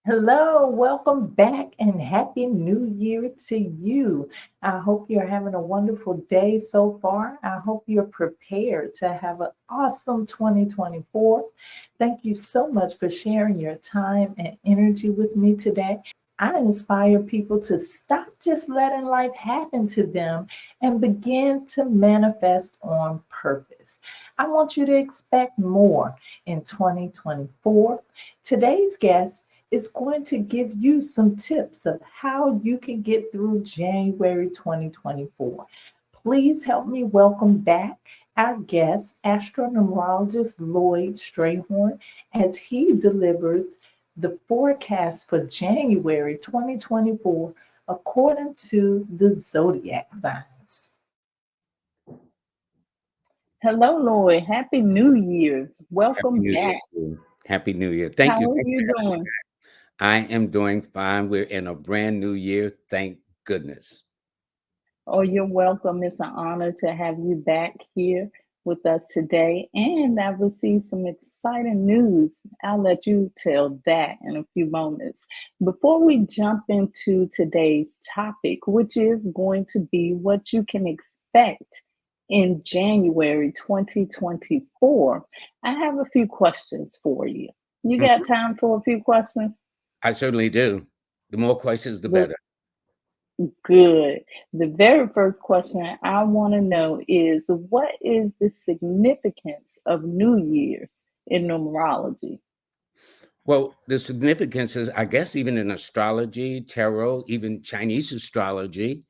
Hello, welcome back and happy new year to you. I hope you're having a wonderful day so far. I hope you're prepared to have an awesome 2024. Thank you so much for sharing your time and energy with me today. I inspire people to stop just letting life happen to them and begin to manifest on purpose. I want you to expect more in 2024. Today's guest is going to give you some tips of how you can get through January 2024. Please help me welcome back our guest, Astro Numerologist LLoyd Strayhorn, as he delivers the forecast for January 2024 according to the Zodiac signs. Hello, Lloyd. Happy New Year's. Happy Welcome New Year back. to you. Happy New Year. Thank How you. are Thank you you for having me doing? back. I am doing fine. We're in a brand new year. Thank goodness. Oh, you're welcome. It's an honor to have you back here with us today. And I've received some exciting news. I'll let you tell that in a few moments. Before we jump into today's topic, which is going to be what you can expect in January 2024, I have a few questions for you. You got Mhm. time for a few questions? I certainly do. The more questions, the Well, better. good. The very first question I want to know is what is the significance of New Year's in numerology? Well, the significance is, I guess, even in astrology, tarot, even Chinese astrology.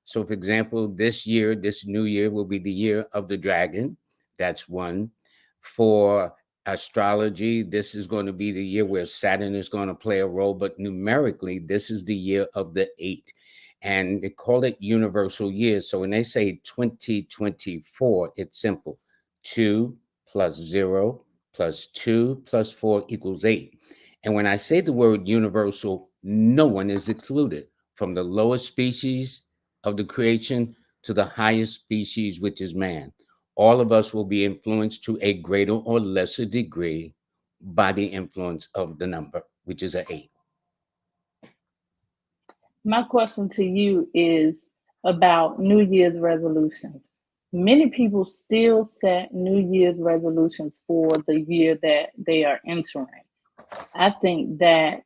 So, for example, this year, this new year will be the year of the dragon. That's one. For astrology, this is going to be the year where Saturn is going to play a role, but numerically, this is the year of the eight. And they call it universal year. So when they say 2024, it's simple: 2 plus 0 plus 2 plus 4 equals 8. And when I say the word universal, no one is excluded, from the lowest species of the creation to the highest species, which is man. All of us will be influenced to a greater or lesser degree by the influence of the number, which is an eight. My question to you is about New Year's resolutions. Many people still set New Year's resolutions for the year that they are entering. I think that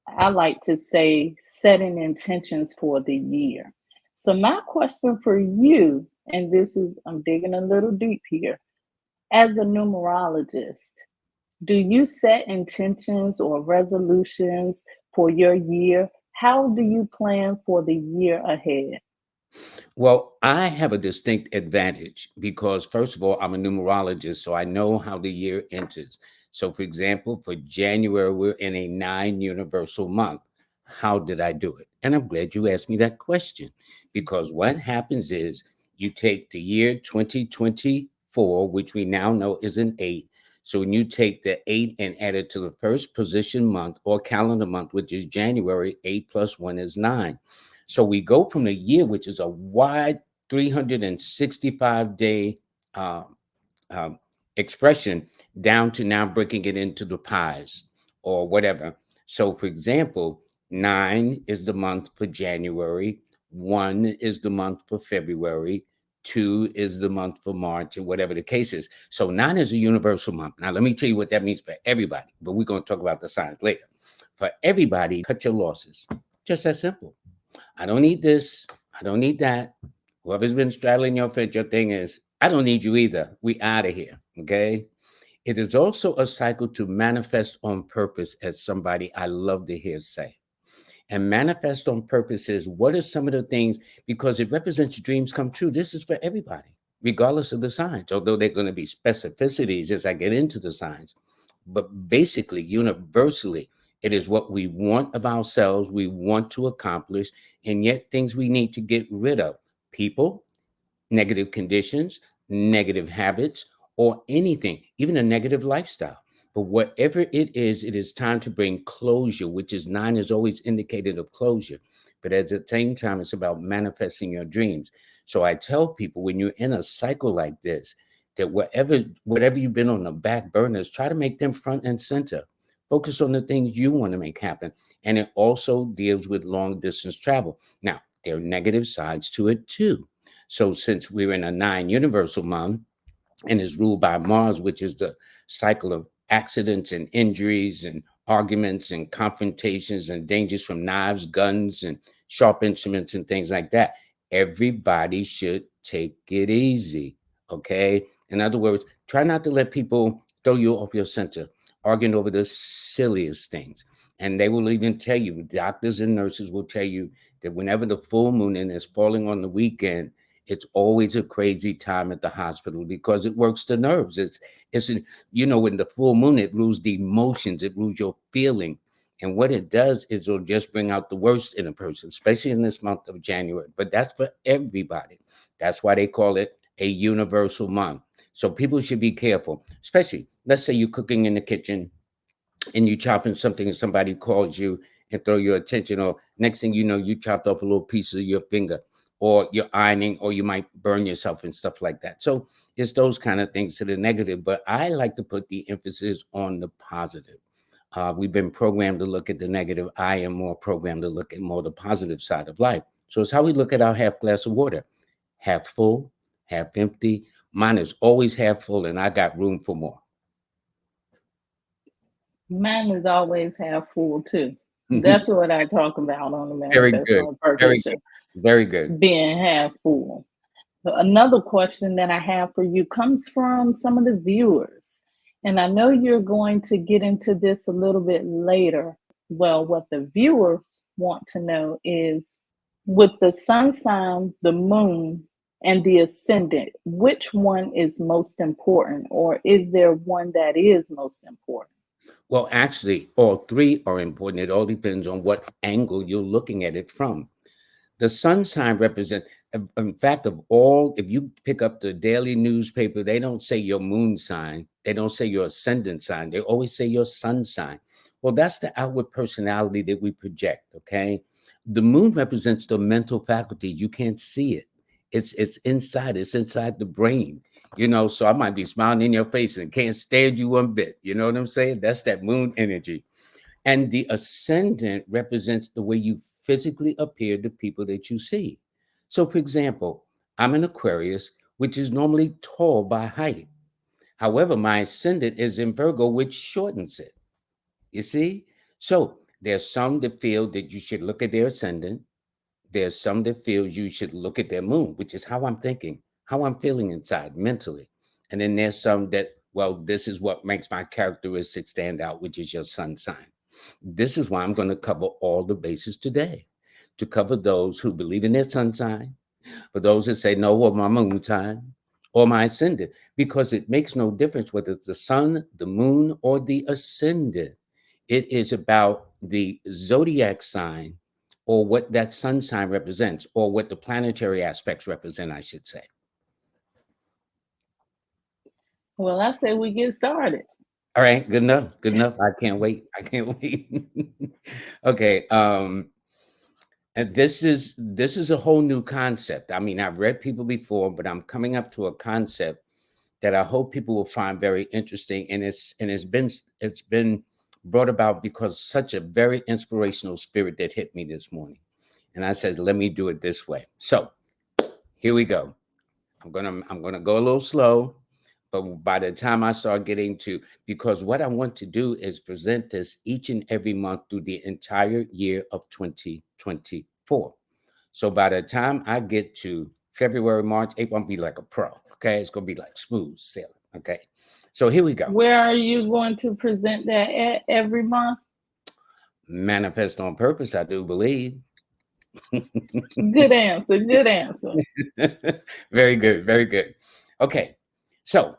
I like to say setting intentions for the year. So, my question for you, and this is, I'm digging a little deep here, as a numerologist, do you set intentions or resolutions for your year? How do you plan for the year ahead? Well, I have a distinct advantage because, first of all, I'm a numerologist, so I know how the year enters. So, for example, for January, we're in a nine universal month. How did I do it? And I'm glad you asked me that question because what happens is you take the year 2024, which we now know is an eight. So, when you take the eight and add it to the first position month or calendar month, which is January, eight plus one is nine. So we go from the year, which is a wide 365-day um, um, expression, down to now breaking it into the pies or whatever. So, for example, nine is the month for January, one is the month for February, two is the month for March, or whatever the case is. So, nine is a universal month. Now, let me tell you what that means for everybody, but we're going to talk about the signs later. For everybody, cut your losses. Just that simple. I don't need this. I don't need that. Whoever's been straddling your fence, your thing is, I don't need you either. We out of here. Okay. It is also a cycle to manifest on purpose, as somebody I love to hear say. And manifest on purpose is what are some of the things, because it represents your dreams come true. This is for everybody, regardless of the signs, although they're going to be specificities as I get into the signs. But basically, universally, it is what we want of ourselves, we want to accomplish, and yet things we need to get rid of: people, negative conditions, negative habits, or anything, even a negative lifestyle. But whatever it is time to bring closure, which is nine is always indicated of closure. But at the same time, it's about manifesting your dreams. So I tell people when you're in a cycle like this, that whatever you've been on the back burners, try to make them front and center. Focus on the things you want to make happen. And it also deals with long distance travel. Now, there are negative sides to it too. So since we're in a 9 universal month and is ruled by Mars, which is the cycle of accidents and injuries and arguments and confrontations and dangers from knives, guns, and sharp instruments and things like that, everybody should take it easy. Okay. In other words, try not to let people throw you off your center, arguing over the silliest things. And they will even tell you, doctors and nurses will tell you that whenever the full moon and is falling on the weekend, it's always a crazy time at the hospital because it works the nerves. It's when the full moon, it rules the emotions, it rules your feeling. And what it does is it'll just bring out the worst in a person, especially in this month of January. But that's for everybody. That's why they call it a universal month. So people should be careful, especially, let's say you're cooking in the kitchen and you chopping something and somebody calls you and throw your attention, or next thing you know, you chopped off a little piece of your finger, or you're ironing, or you might burn yourself and stuff like that. So it's those kind of things that are negative, but I like to put the emphasis on the positive. We've been programmed to look at the negative. I am more programmed to look at more the positive side of life. So it's how we look at our half glass of water. Half full, half empty. Mine is always half full, and I got room for more. Mine is always half full too. That's what I talk about on the Very Manifest good. on Purpose show. Very good. Being half full. Another question that I have for you comes from some of the viewers. And I know you're going to get into this a little bit later. Well, what the viewers want to know is, with the sun sign, the moon, and the ascendant, which one is most important? Or is there one that is most important? Well, actually, all three are important. It all depends on what angle you're looking at it from. The sun sign represents, in fact, of all, if you pick up the daily newspaper, they don't say your moon sign. They don't say your ascendant sign. They always say your sun sign. Well, that's the outward personality that we project, okay? The moon represents the mental faculty. You can't see it. It's inside. It's inside the brain, so I might be smiling in your face and can't stand you one bit. You know what I'm saying? That's that moon energy. And the ascendant represents the way you physically appear to people that you see. So, for example, I'm an Aquarius, which is normally tall by height. However, my ascendant is in Virgo, which shortens it. You see? So there's some that feel that you should look at their ascendant. There's some that feel you should look at their moon, which is how I'm thinking, how I'm feeling inside mentally. And then there's some that, well, this is what makes my characteristics stand out, which is your sun sign. This is why I'm going to cover all the bases today, to cover those who believe in their sun sign, for those that say no, or my moon sign, or my ascendant, because it makes no difference whether it's the sun, the moon, or the ascendant. It is about the zodiac sign, or what that sun sign represents, or what the planetary aspects represent, I should say. Well, I say we get started. All right, good enough. Good enough. I can't wait. I can't wait. Okay. And this is a whole new concept. I mean, I've read people before, but I'm coming up to a concept that I hope people will find very interesting. And it's been brought about because such a very inspirational spirit that hit me this morning. And I said, let me do it this way. So here we go. I'm gonna go a little slow, but by the time I start getting to, because what I want to do is present this each and every month through the entire year of 2024. So by the time I get to February, March, April, I'll be like a pro. Okay, it's gonna be like smooth sailing. Okay, so here we go. Where are you going to present that at every month? Manifest on Purpose, I do believe. Good answer. Good answer. Very good. Very good. Okay. So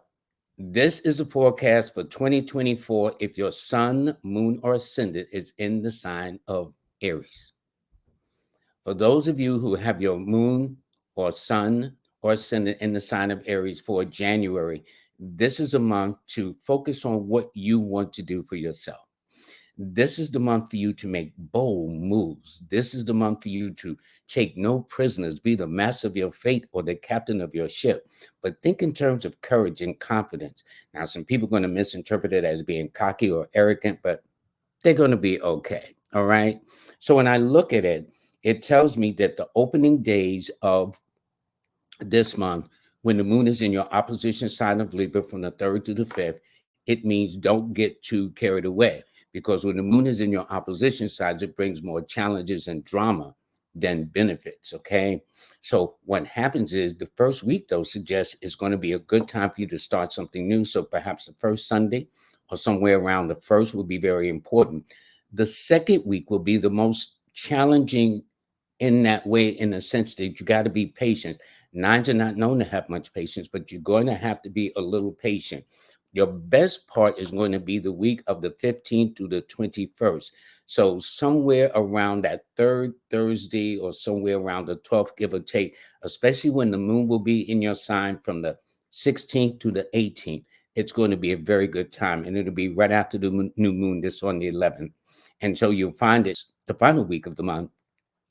this is a forecast for 2024 if your sun, moon, or ascendant is in the sign of Aries. For those of you who have your moon or sun or ascendant in the sign of Aries for January, this is a month to focus on what you want to do for yourself. This is the month for you to make bold moves. This is the month for you to take no prisoners, be the master of your fate or the captain of your ship. But think in terms of courage and confidence. Now, some people are going to misinterpret it as being cocky or arrogant, but they're going to be okay. All right. So when I look at it, it tells me that the opening days of this month, when the moon is in your opposition sign of Libra from the 3rd to the 5th, it means don't get too carried away, because when the moon is in your opposition signs, it brings more challenges and drama than benefits. Okay. So what happens is the first week, though, suggests it's going to be a good time for you to start something new. So perhaps the first Sunday or somewhere around the first will be very important. The second week will be the most challenging in that way, in the sense that you got to be patient. Nines are not known to have much patience, but you're going to have to be a little patient. Your best part is going to be the week of the 15th to the 21st. So somewhere around that third Thursday or somewhere around the 12th, give or take, especially when the moon will be in your sign from the 16th to the 18th. It's going to be a very good time, and it'll be right after the new moon, this on the 11th. And so you'll find it's the final week of the month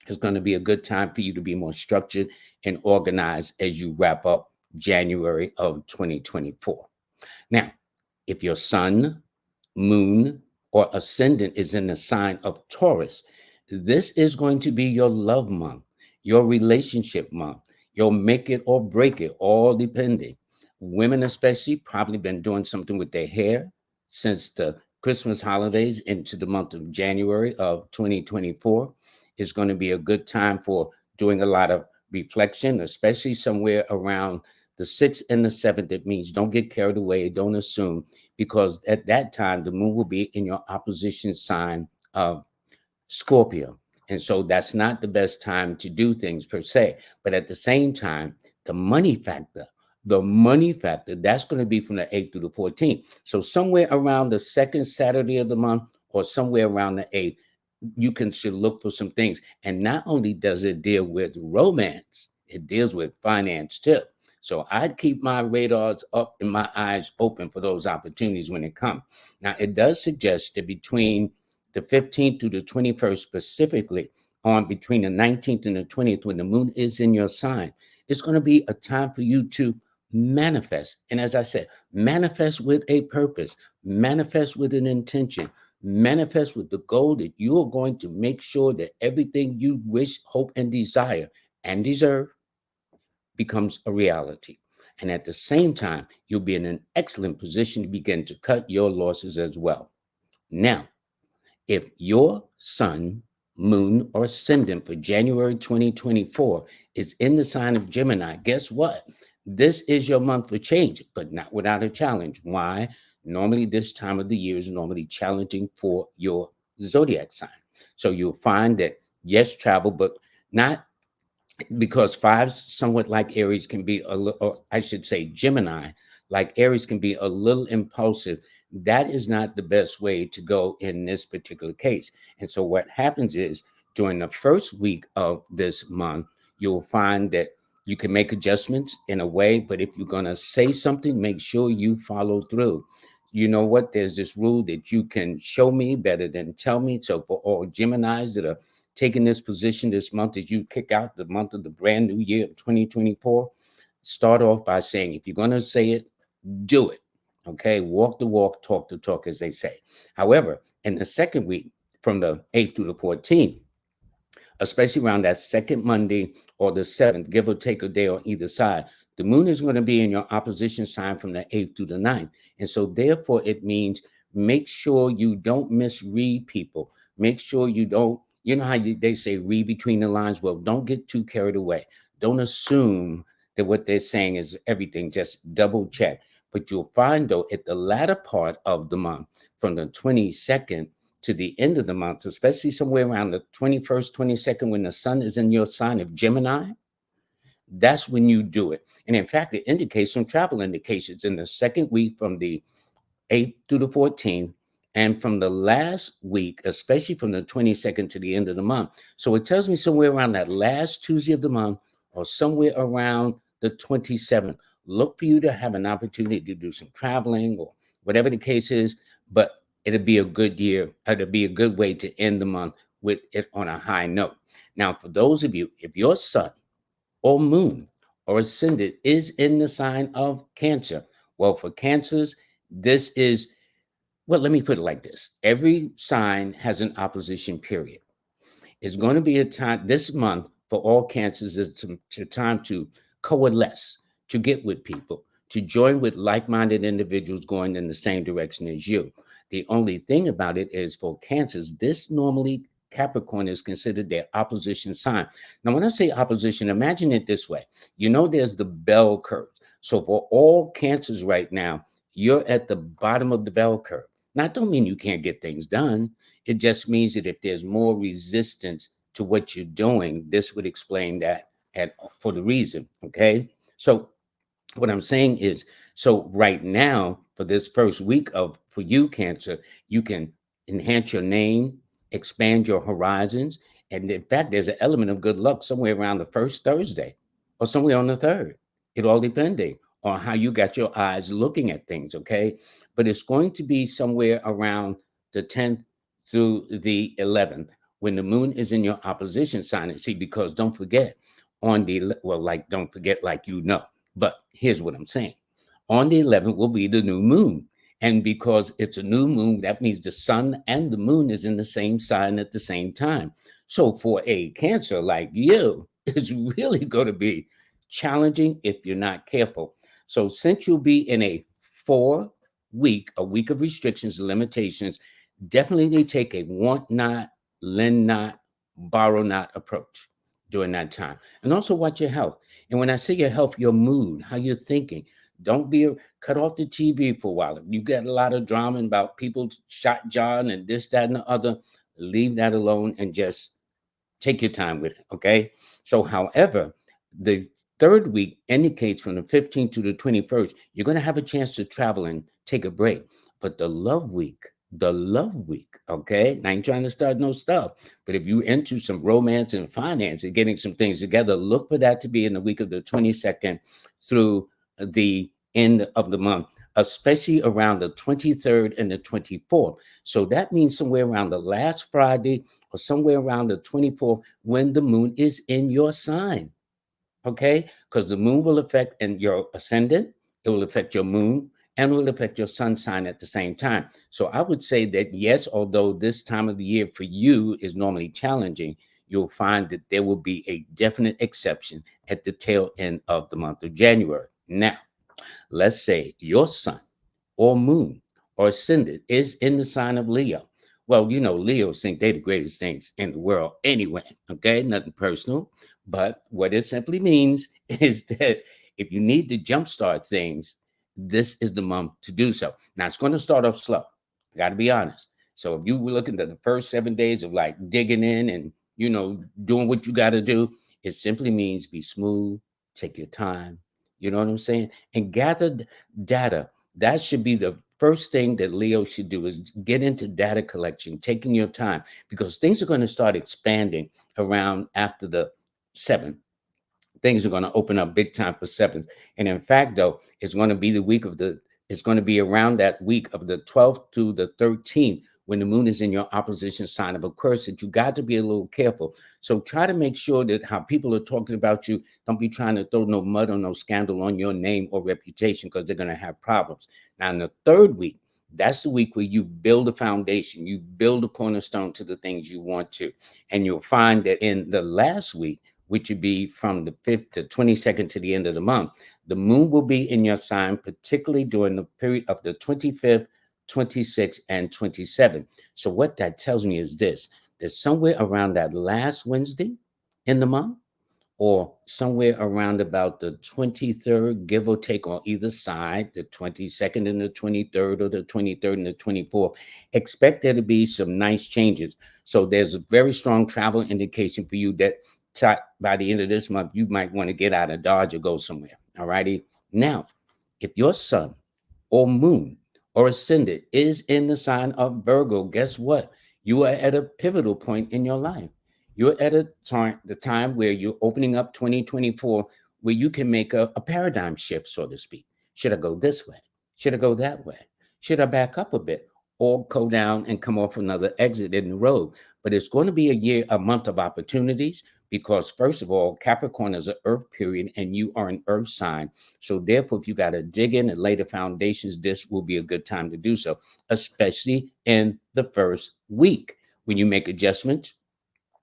is going to be a good time for you to be more structured and organized as you wrap up January of 2024. Now, if your sun, moon, or ascendant is in the sign of Taurus, this is going to be your love month, your relationship month, your make it or break it, all depending. Women especially probably been doing something with their hair since the Christmas holidays into the month of January of 2024. Is going to be a good time for doing a lot of reflection, especially somewhere around the 6th and the 7th. It means don't get carried away, don't assume, because at that time the moon will be in your opposition sign of Scorpio. And so that's not the best time to do things per se. But at the same time, the money factor, that's going to be from the 8th to the 14th. So somewhere around the second Saturday of the month or somewhere around the 8th, you should look for some things. And not only does it deal with romance, it deals with finance too. So I'd keep my radars up and my eyes open for those opportunities when it comes. Now, it does suggest that between the 15th to the 21st, specifically on between the 19th and the 20th, when the moon is in your sign, it's going to be a time for you to manifest. And as I said, manifest with a purpose, manifest with an intention, manifest with the goal that you are going to make sure that everything you wish, hope, and desire and deserve becomes a reality. And at the same time, you'll be in an excellent position to begin to cut your losses as well. Now, if your sun, moon, or ascendant for January 2024 is in the sign of Gemini, guess what? This is your month for change, but not without a challenge. Why? Normally, this time of the year is normally challenging for your zodiac sign. So you'll find that, yes, travel, but not, because fives, somewhat like Aries, can be a little, or I should say Gemini, like Aries, can be a little impulsive. That is not the best way to go in this particular case. And so what happens is during the first week of this month, you'll find that you can make adjustments in a way, but if you're going to say something, make sure you follow through. You know what? There's this rule that you can show me better than tell me. So for all Geminis that are taking this position this month, as you kick out the month of the brand new year of 2024, start off by saying, if you're going to say it, do it. Okay, walk the walk, talk the talk, as they say. However, in the second week, from the 8th to the 14th, especially around that second Monday or the 7th, give or take a day on either side, the moon is going to be in your opposition sign from the 8th to the 9th. And so therefore, it means make sure you don't misread people. Make sure you don't, you know how they say read between the lines? Well, don't get too carried away. Don't assume that what they're saying is everything. Just double check. But you'll find, though, at the latter part of the month, from the 22nd to the end of the month, especially somewhere around the 21st, 22nd, when the sun is in your sign of Gemini, that's when you do it. And in fact, it indicates some travel indications in the second week from the 8th to the 14th, and from the last week, especially from the 22nd to the end of the month. So it tells me somewhere around that last Tuesday of the month or somewhere around the 27th. Look for you to have an opportunity to do some traveling or whatever the case is, but it'll be a good year. It'll be a good way to end the month with it on a high note. Now, for those of you, if your sun or moon or ascendant is in the sign of Cancer, well, for Cancers, this is Well, let me put it like this. Every sign has an opposition period. It's going to be a time this month for all cancers is to time to coalesce, to get with people, to join with like-minded individuals going in the same direction as you. The only thing about it is for cancers, this normally Capricorn is considered their opposition sign. Now, when I say opposition, imagine it this way. You know, there's the bell curve. So for all cancers right now, you're at the bottom of the bell curve. Now, I don't mean you can't get things done. It just means that if there's more resistance to what you're doing, this would explain that for the reason, okay? So what I'm saying is, so right now, for this first week for you, Cancer, you can enhance your name, expand your horizons, and in fact, there's an element of good luck somewhere around the first Thursday or somewhere on the third. It all depending on how you got your eyes looking at things, okay? But it's going to be somewhere around the 10th through the 11th when the moon is in your opposition sign. And see, because don't forget, don't forget like you know. But here's what I'm saying. On the 11th will be the new moon. And because it's a new moon, that means the sun and the moon is in the same sign at the same time. So for a Cancer like you, it's really going to be challenging if you're not careful. So since you'll be in a week of restrictions and limitations, definitely take a want not, lend not, borrow not approach during that time. And also watch your health. And when I say your health, your mood, how you're thinking. Don't cut off the TV for a while. If you get a lot of drama about people shot John and this, that, and the other, leave that alone and just take your time with it, okay? So, however, the third week indicates from the 15th to the 21st, you're going to have a chance to travel and take a break. But the love week, okay? I ain't trying to start no stuff, but if you're into some romance and finance and getting some things together, look for that to be in the week of the 22nd through the end of the month, especially around the 23rd and the 24th. So that means somewhere around the last Friday or somewhere around the 24th when the moon is in your sign, okay? Because the moon will affect your ascendant, it will affect your moon, and will affect your sun sign at the same time. So I would say that yes, although this time of the year for you is normally challenging, you'll find that there will be a definite exception at the tail end of the month of January. Now, let's say your sun or moon or ascendant is in the sign of Leo. Well, you know, Leos think they're the greatest things in the world anyway, okay? Nothing personal. But what it simply means is that if you need to jumpstart things, this is the month to do so. Now, it's going to start off slow. Got to be honest. So if you were looking at the first 7 days of like digging in and, you know, doing what you got to do, it simply means be smooth, take your time. You know what I'm saying? And gather data. That should be the first thing that Leo should do is get into data collection, taking your time, because things are going to start expanding around after the 7th. Things are going to open up big time for 7th. And in fact, though, it's going to be it's going to be around that week of the 12th to the 13th when the moon is in your opposition sign of Aquarius, that you got to be a little careful. So try to make sure that how people are talking about you, don't be trying to throw no mud or no scandal on your name or reputation, because they're going to have problems. Now, in the third week, that's the week where you build a foundation, you build a cornerstone to the things you want to. And you'll find that in the last week, which would be from the 5th to 22nd to the end of the month, the moon will be in your sign, particularly during the period of the 25th, 26th, and 27th. So what that tells me is this, that somewhere around that last Wednesday in the month, or somewhere around about the 23rd, give or take on either side, the 22nd and the 23rd, or the 23rd and the 24th, expect there to be some nice changes. So there's a very strong travel indication for you that by the end of this month, you might want to get out of Dodge or go somewhere. All righty. Now, if your sun or moon or ascendant is in the sign of Virgo, guess what? You are at a pivotal point in your life. You're at the time where you're opening up 2024, where you can make a paradigm shift, so to speak. Should I go this way? Should I go that way? Should I back up a bit or go down and come off another exit in the road? But it's going to be a month of opportunities, because first of all, Capricorn is an earth period and you are an earth sign. So therefore, if you got to dig in and lay the foundations, this will be a good time to do so, especially in the first week. When you make adjustments,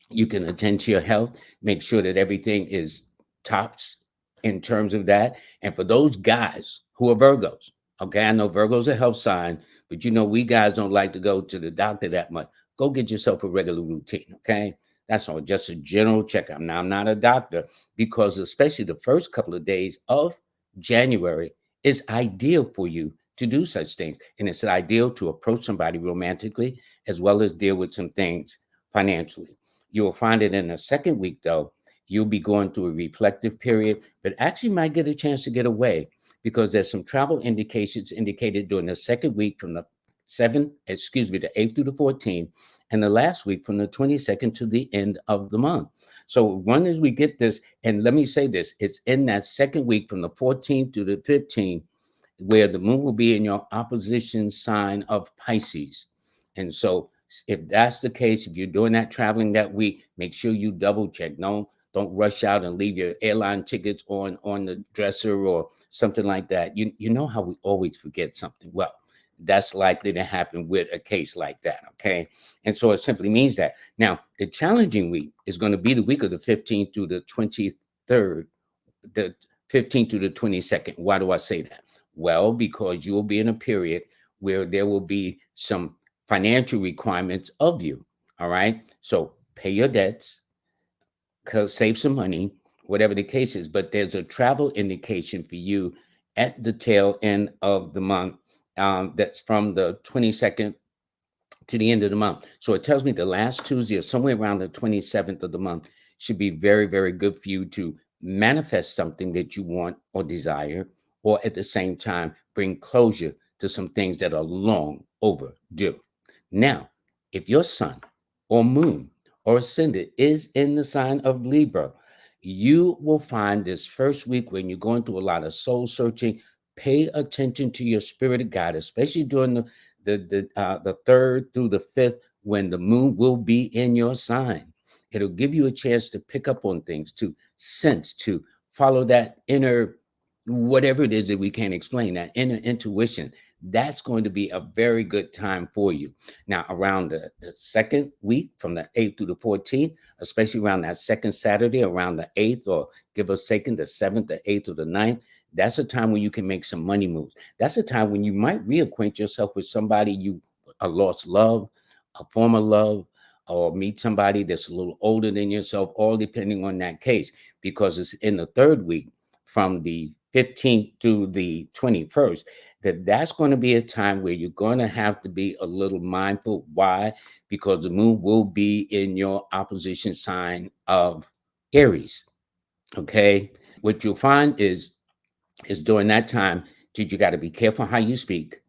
you can attend to your health, make sure that everything is tops in terms of that. And for those guys who are Virgos, okay, I know Virgo's a health sign, but you know, we guys don't like to go to the doctor that much. Go get yourself a regular routine, okay? That's all, just a general checkup. Now, I'm not a doctor, because especially the first couple of days of January is ideal for you to do such things. And it's ideal to approach somebody romantically as well as deal with some things financially. You'll find it in the second week, though, you'll be going through a reflective period, but actually might get a chance to get away, because there's some travel indications indicated during the second week from the 8th through the 14th, and the last week from the 22nd to the end of the month. So one as we get this, and let me say this, it's in that second week from the 14th to the 15th, where the moon will be in your opposition sign of Pisces. And so if that's the case, if you're doing that traveling that week, make sure you double check. Don't rush out and leave your airline tickets on the dresser or something like that. You know how we always forget something. Well, that's likely to happen with a case like that, okay? And so it simply means that. Now, the challenging week is going to be the week of the 15th through the 23rd, the 15th through the 22nd. Why do I say that? Well, because you will be in a period where there will be some financial requirements of you, all right? So pay your debts, save some money, whatever the case is. But there's a travel indication for you at the tail end of the month. That's from the 22nd to the end of the month. So it tells me the last Tuesday or somewhere around the 27th of the month should be very, very good for you to manifest something that you want or desire, or at the same time, bring closure to some things that are long overdue. Now, if your sun or moon or ascendant is in the sign of Libra, you will find this first week when you're going through a lot of soul searching. Pay attention to your spirit guide, especially during the 3rd through the 5th, when the moon will be in your sign. It'll give you a chance to pick up on things, to sense, to follow that inner, whatever it is that we can't explain, that inner intuition. That's going to be a very good time for you. Now, around the second week, from the 8th to the 14th, especially around that second Saturday, around the 8th, or give or take the 7th, the 8th, or the 9th, that's a time when you can make some money moves. That's a time when you might reacquaint yourself with somebody you lost love, a former love, or meet somebody that's a little older than yourself, all depending on that case, because it's in the third week from the 15th to the 21st, that's going to be a time where you're going to have to be a little mindful. Why? Because the moon will be in your opposition sign of Aries. Okay. What you'll find is during that time that you got to be careful how you speak.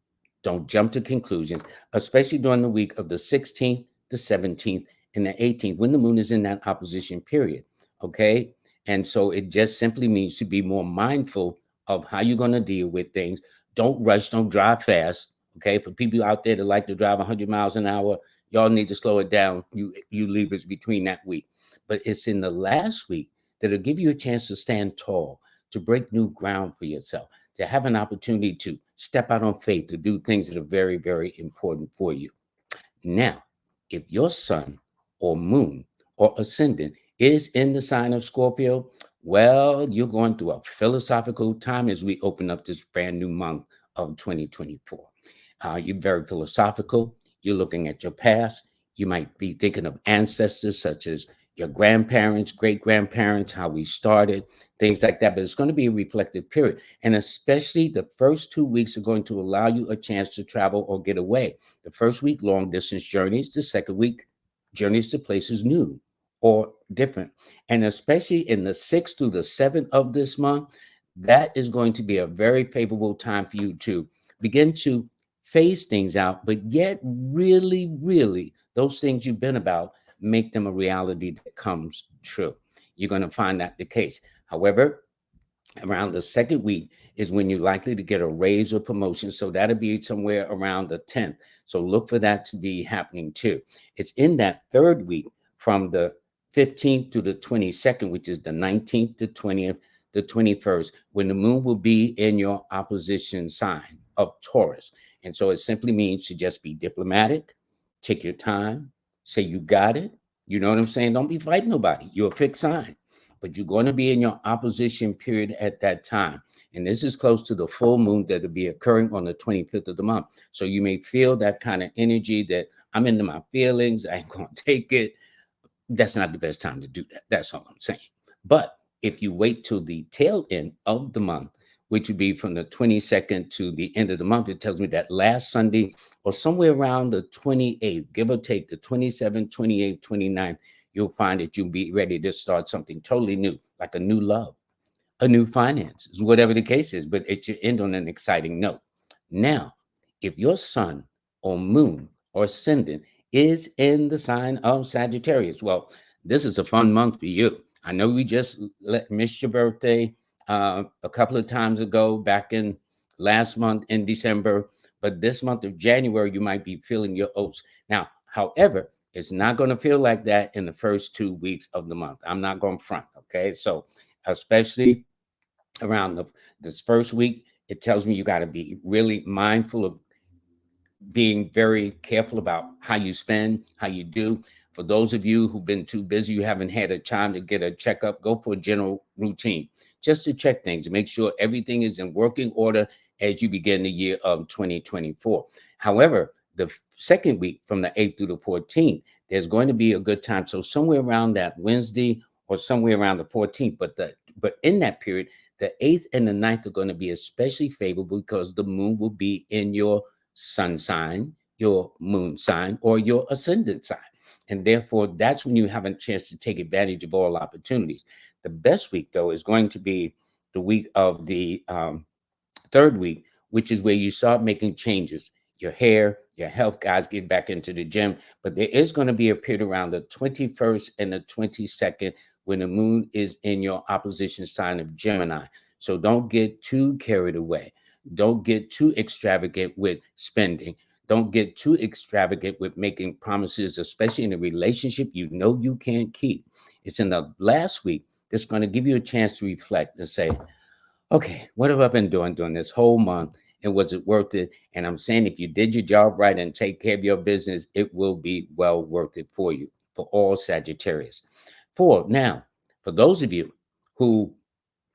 Don't jump to conclusions, especially during the week of the 16th, the 17th, and the 18th, when the moon is in that opposition period. Okay. And so it just simply means to be more mindful of how you're going to deal with things. Don't rush, don't drive fast. Okay. For people out there that like to drive 100 miles an hour, y'all need to slow it down. You Libras between that week. But it's in the last week that'll give you a chance to stand tall, to break new ground for yourself, to have an opportunity to step out on faith, to do things that are very, very important for you. Now, if your sun or moon or ascendant is in the sign of Scorpio, well, you're going through a philosophical time as we open up this brand new month of 2024. You're very philosophical. You're looking at your past. You might be thinking of ancestors such as your grandparents, great-grandparents, how we started, things like that. But it's going to be a reflective period. And especially the first 2 weeks are going to allow you a chance to travel or get away. The first week, long-distance journeys. The second week, journeys to places new or different. And especially in the 6th through the 7th of this month, that is going to be a very favorable time for you to begin to phase things out, but yet really, really, those things you've been about, make them a reality that comes true. You're going to find that the case. However, around the second week is when you're likely to get a raise or promotion. So that'll be somewhere around the 10th. So look for that to be happening too. It's in that third week from the 15th to the 22nd, which is the 19th, the 20th, the 21st, when the moon will be in your opposition sign of Taurus. And so it simply means to just be diplomatic, take your time, say you got it. You know what I'm saying? Don't be fighting nobody. You're a fixed sign, but you're going to be in your opposition period at that time. And this is close to the full moon that will be occurring on the 25th of the month. So you may feel that kind of energy that I'm into my feelings, I ain't going to take it. That's not the best time to do that. That's all I'm saying. But if you wait till the tail end of the month, which would be from the 22nd to the end of the month, it tells me that last Sunday or somewhere around the 28th, give or take the 27th, 28th, 29th, you'll find that you'll be ready to start something totally new, like a new love, a new finances, whatever the case is, but it should end on an exciting note. Now, if your sun or moon or ascendant is in the sign of Sagittarius, well, this is a fun month for you. I know we just missed your birthday a couple of times ago, back in last month in December, but this month of January, you might be feeling your oats. Now, however, it's not going to feel like that in the first 2 weeks of the month. I'm not going to front, okay? So especially around this first week, it tells me you got to be really mindful of being very careful about how you spend, how you do. For those of you who've been too busy, you haven't had a time to get a checkup, go for a general routine just to check things, make sure everything is in working order as you begin the year of 2024. However, the second week from the 8th through the 14th, there's going to be a good time. So somewhere around that Wednesday or somewhere around the 14th, but in that period, the 8th and the 9th are going to be especially favorable because the moon will be in your sun sign, your moon sign, or your ascendant sign. And therefore, that's when you have a chance to take advantage of all opportunities. The best week, though, is going to be the week of the third week, which is where you start making changes. Your hair, your health, guys, get back into the gym. But there is going to be a period around the 21st and the 22nd when the moon is in your opposition sign of Gemini. So don't get too carried away. Don't get too extravagant with spending. Don't get too extravagant with making promises, especially in a relationship you know you can't keep. It's in the last week that's going to give you a chance to reflect and say, okay, what have I been doing during this whole month? And was it worth it? And I'm saying if you did your job right and take care of your business, it will be well worth it for you, for all Sagittarius. Now, for those of you who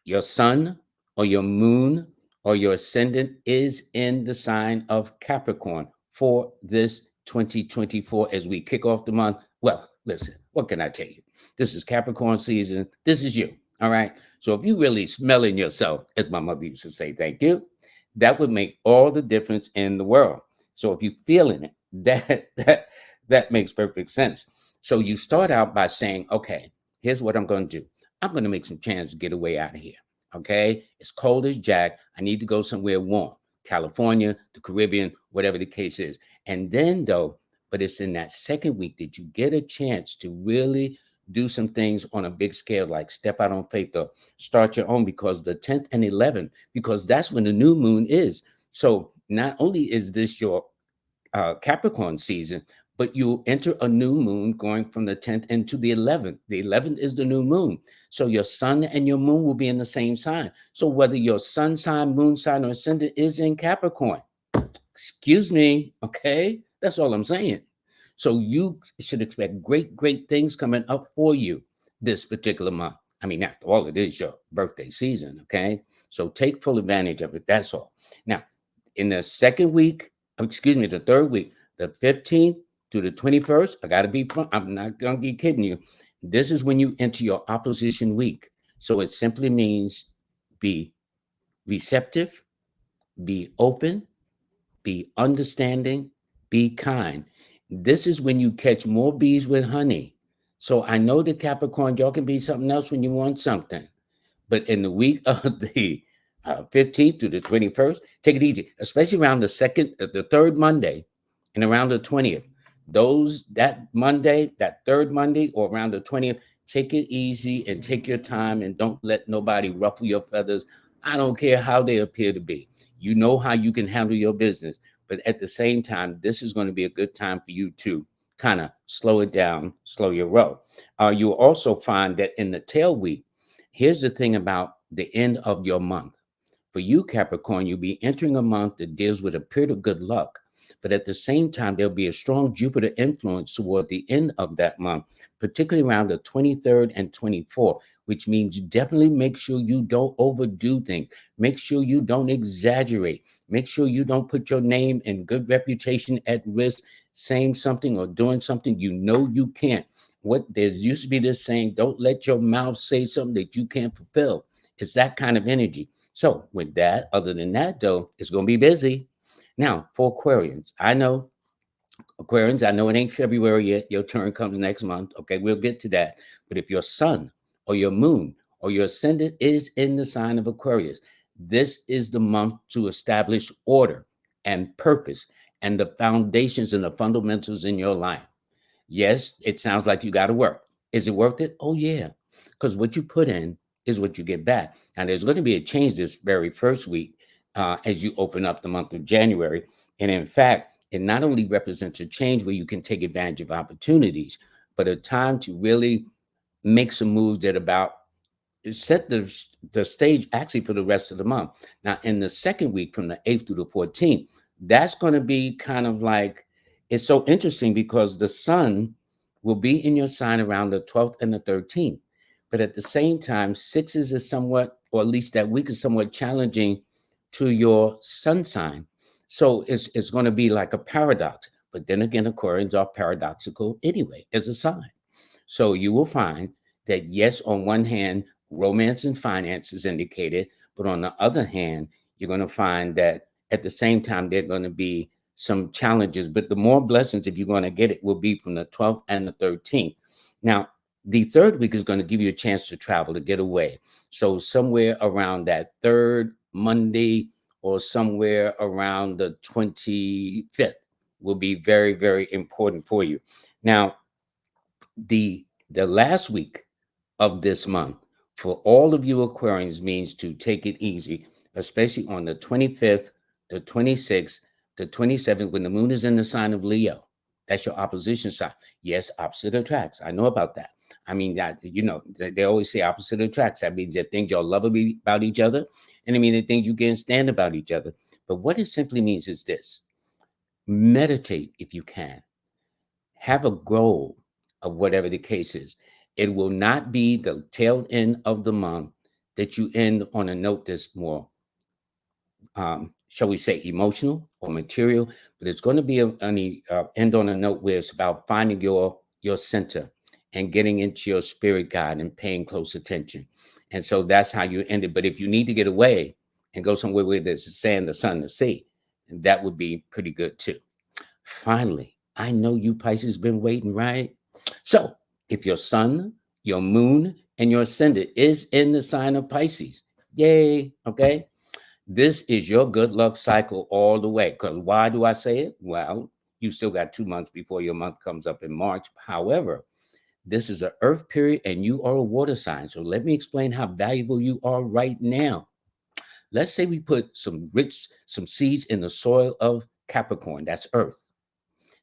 your sun or your moon or your ascendant is in the sign of Capricorn for this 2024 as we kick off the month, well, listen, what can I tell you? This is Capricorn season. This is you. All right. So if you really smelling yourself, as my mother used to say, thank you, that would make all the difference in the world. So if you're feeling it, that makes perfect sense. So you start out by saying, okay, here's what I'm going to do. I'm going to make some plans to get away out of here. Okay. It's cold as Jack. I need to go somewhere warm. California, the Caribbean, whatever the case is. And then though, but it's in that second week that you get a chance to really do some things on a big scale, like step out on faith or start your own, because the 10th and 11th, because that's when the new moon is. So not only is this your Capricorn season, but you'll enter a new moon going from the 10th into the 11th. The 11th is the new moon. So your sun and your moon will be in the same sign. So whether your sun sign, moon sign, or ascendant is in Capricorn, excuse me, okay? That's all I'm saying. So you should expect great, great things coming up for you this particular month. I mean, after all, it is your birthday season, okay? So take full advantage of it. That's all. Now, in the second week, the third week, the 15th to the 21st, I got to be front. I'm not going to be kidding you. This is when you enter your opposition week. So it simply means be receptive, be open, be understanding, be kind. This is when you catch more bees with honey. So I know the Capricorn, y'all can be something else when you want something. But in the week of the 15th to the 21st, take it easy, especially around the third Monday and around the 20th. That Monday, that third Monday or around the 20th, take it easy and take your time and don't let nobody ruffle your feathers. I don't care how they appear to be. You know how you can handle your business. But at the same time, this is going to be a good time for you to kind of slow it down, slow your roll. You'll also find that in the tail week, here's the thing about the end of your month. For you, Capricorn, you'll be entering a month that deals with a period of good luck. But at the same time, there'll be a strong Jupiter influence toward the end of that month, particularly around the 23rd and 24th, which means definitely make sure you don't overdo things. Make sure you don't exaggerate. Make sure you don't put your name and good reputation at risk saying something or doing something you know you can't. There used to be this saying, don't let your mouth say something that you can't fulfill. It's that kind of energy. So with that, other than that, though, it's going to be busy. Now, for Aquarians, I know it ain't February yet. Your turn comes next month. Okay, we'll get to that. But if your sun or your moon or your ascendant is in the sign of Aquarius, this is the month to establish order and purpose and the foundations and the fundamentals in your life. Yes, it sounds like you got to work. Is it worth it? Oh, yeah. Because what you put in is what you get back. And there's going to be a change this very first week as you open up the month of January. And in fact, it not only represents a change where you can take advantage of opportunities, but a time to really make some moves that set the stage actually for the rest of the month. Now, in the second week from the 8th through the 14th, that's going to be kind of like, it's so interesting because the sun will be in your sign around the 12th and the 13th. But at the same time, sixes is somewhat, or at least that week is somewhat challenging to your sun sign. So it's going to be like a paradox. But then again, Aquarians are paradoxical anyway as a sign. So you will find that, yes, on one hand, romance and finance is indicated. But on the other hand, you're going to find that at the same time, there are going to be some challenges. But the more blessings, if you're going to get it, will be from the 12th and the 13th. Now, the third week is going to give you a chance to travel, to get away. So somewhere around that third Monday or somewhere around the 25th will be very, very important for you. Now, the last week of this month for all of you Aquarians means to take it easy, especially on the 25th, the 26th, the 27th, when the moon is in the sign of Leo. That's your opposition sign. Yes, opposite attracts. I know about that. I mean, that, they always say opposite attracts. That means that things y'all love about each other, and I mean the things you can't stand about each other. But what it simply means is this: meditate if you can. Have a goal of whatever the case is. It will not be the tail end of the month that you end on a note that's more, shall we say, emotional or material, but it's going to be end on a note where it's about finding your center and getting into your spirit guide and paying close attention. And so that's how you end it. But if you need to get away and go somewhere where there's the sand, the sun, the sea, that would be pretty good too. Finally, I know you Pisces been waiting, right? So if your sun, your moon, and your ascendant is in the sign of Pisces, yay, okay? This is your good luck cycle all the way. Because why do I say it? Well, you still got 2 months before your month comes up in March. However, this is an earth period and you are a water sign. So let me explain how valuable you are right now. Let's say we put some seeds in the soil of Capricorn, that's earth.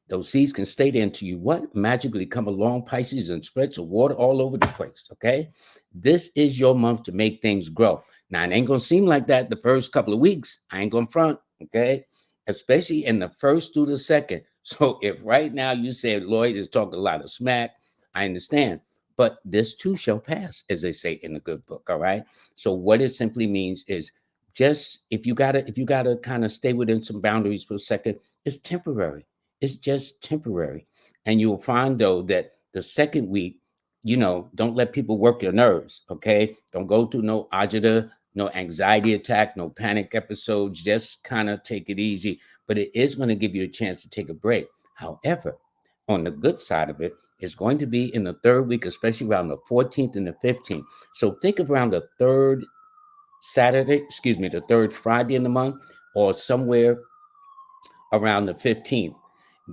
Those seeds can stay there until you magically come along, Pisces, and spread some water all over the place, okay? This is your month to make things grow. Now, it ain't going to seem like that the first couple of weeks. I ain't going to front, okay? Especially in the first through the second. So if right now you say Lloyd is talking a lot of smack, I understand. But this too shall pass, as they say in the good book, all right? So what it simply means is just if you gotta kind of stay within some boundaries for a second, it's temporary. It's just temporary. And you'll find, though, that the second week, don't let people work your nerves, okay? Don't go through no agita, no anxiety attack, no panic episodes. Just kind of take it easy. But it is going to give you a chance to take a break. However, on the good side of it, it's going to be in the third week, especially around the 14th and the 15th. So think of around the third the third Friday in the month, or somewhere around the 15th.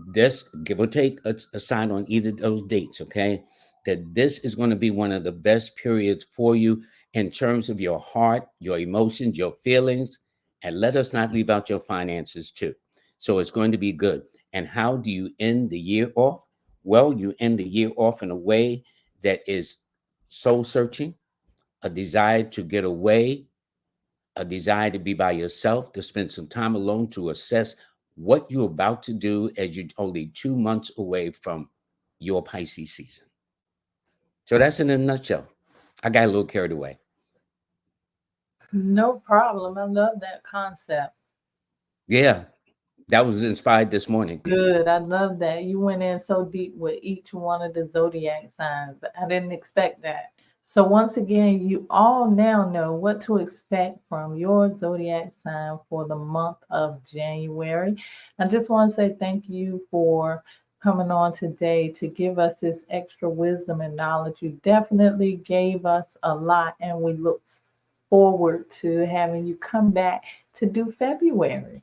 This, give or take a sign on either of those dates, okay? That this is going to be one of the best periods for you in terms of your heart, your emotions, your feelings, and let us not leave out your finances too. So it's going to be good. And how do you end the year off? Well, you end the year off in a way that is soul searching, a desire to get away, a desire to be by yourself, to spend some time alone, to assess what you're about to do as you're only 2 months away from your Pisces season. So that's in a nutshell. I got a little carried away. No problem. I love that concept. Yeah, that was inspired this morning. Good. I love that. You went in so deep with each one of the zodiac signs. I didn't expect that. So once again, you all now know what to expect from your zodiac sign for the month of January. I just want to say thank you for coming on today to give us this extra wisdom and knowledge. You definitely gave us a lot, and we look forward to having you come back to do February.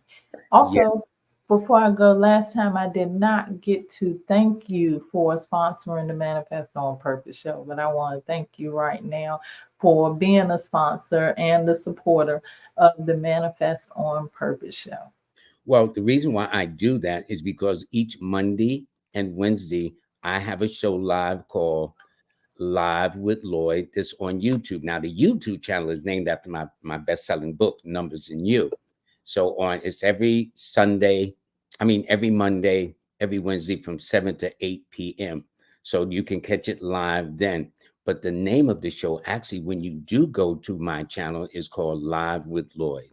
Also, before I go, last time I did not get to thank you for sponsoring the Manifest on Purpose show, but I want to thank you right now for being a sponsor and the supporter of the Manifest on Purpose show. Well, the reason why I do that is because each Monday and Wednesday, I have a show live called Live with Lloyd. This on YouTube. Now, the YouTube channel is named after my best-selling book, Numbers and You. So it's every every Monday, every Wednesday from 7 to 8 p.m. So you can catch it live then. But the name of the show, actually, when you do go to my channel, is called Live with Lloyd.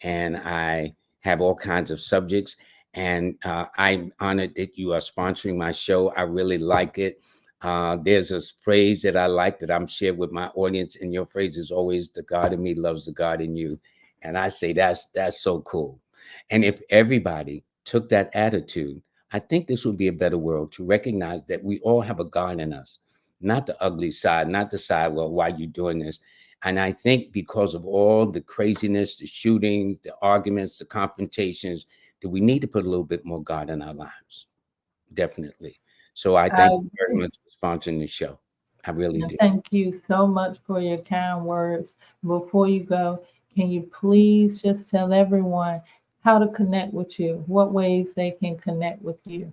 And I have all kinds of subjects. And I'm honored that you are sponsoring my show. I really like it. There's a phrase that I like that I'm shared with my audience, and your phrase is always, "The God in me loves the God in you." And I say that's so cool. And if everybody took that attitude, I think this would be a better world, to recognize that we all have a God in us, not the ugly side, not the side, well, why are you doing this? And I think because of all the craziness, the shootings, the arguments, the confrontations, that we need to put a little bit more God in our lives. Definitely. So I thank you very much for sponsoring the show. I really do. Thank you so much for your kind words. Before you go, can you please just tell everyone how to connect with you, what ways they can connect with you?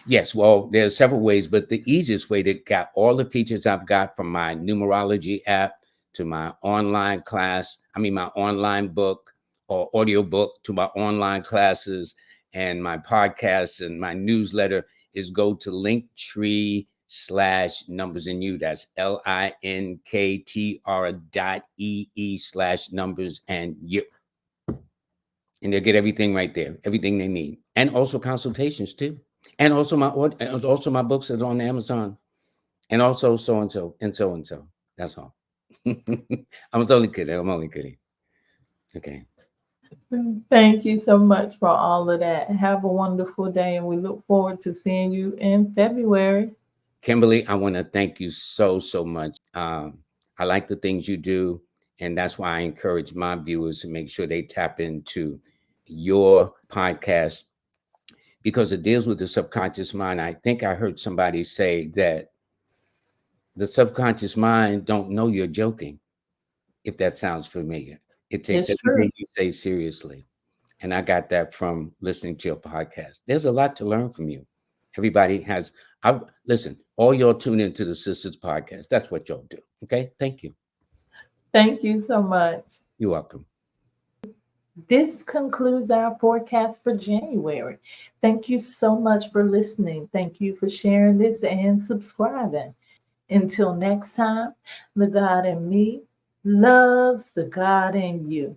Yes, well, there's several ways, but the easiest way to get all the features I've got, from my numerology app to my online class, my online book or audio book, to my online classes and my podcasts and my newsletter, is go to linktr.ee/numbersanyou. That's linktr.ee/numbersanyou. And they'll get everything right there, everything they need, and also consultations too. And also my books that are on Amazon, and also so and so and so and so. That's all. I'm only kidding. Okay. Thank you so much for all of that. Have a wonderful day, and we look forward to seeing you in February. Kimbaley, I want to thank you so much. I like the things you do, and that's why I encourage my viewers to make sure they tap into your podcast, because it deals with the subconscious mind. I think I heard somebody say that the subconscious mind don't know you're joking, if that sounds familiar. It takes everything you say seriously. And I got that from listening to your podcast. There's a lot to learn from you. Everybody has, listen, all y'all tune into the Sisters podcast. That's what y'all do. Okay. Thank you. Thank you so much. You're welcome. This concludes our forecast for January. Thank you so much for listening. Thank you for sharing this and subscribing. Until next time, the God in me loves the God in you.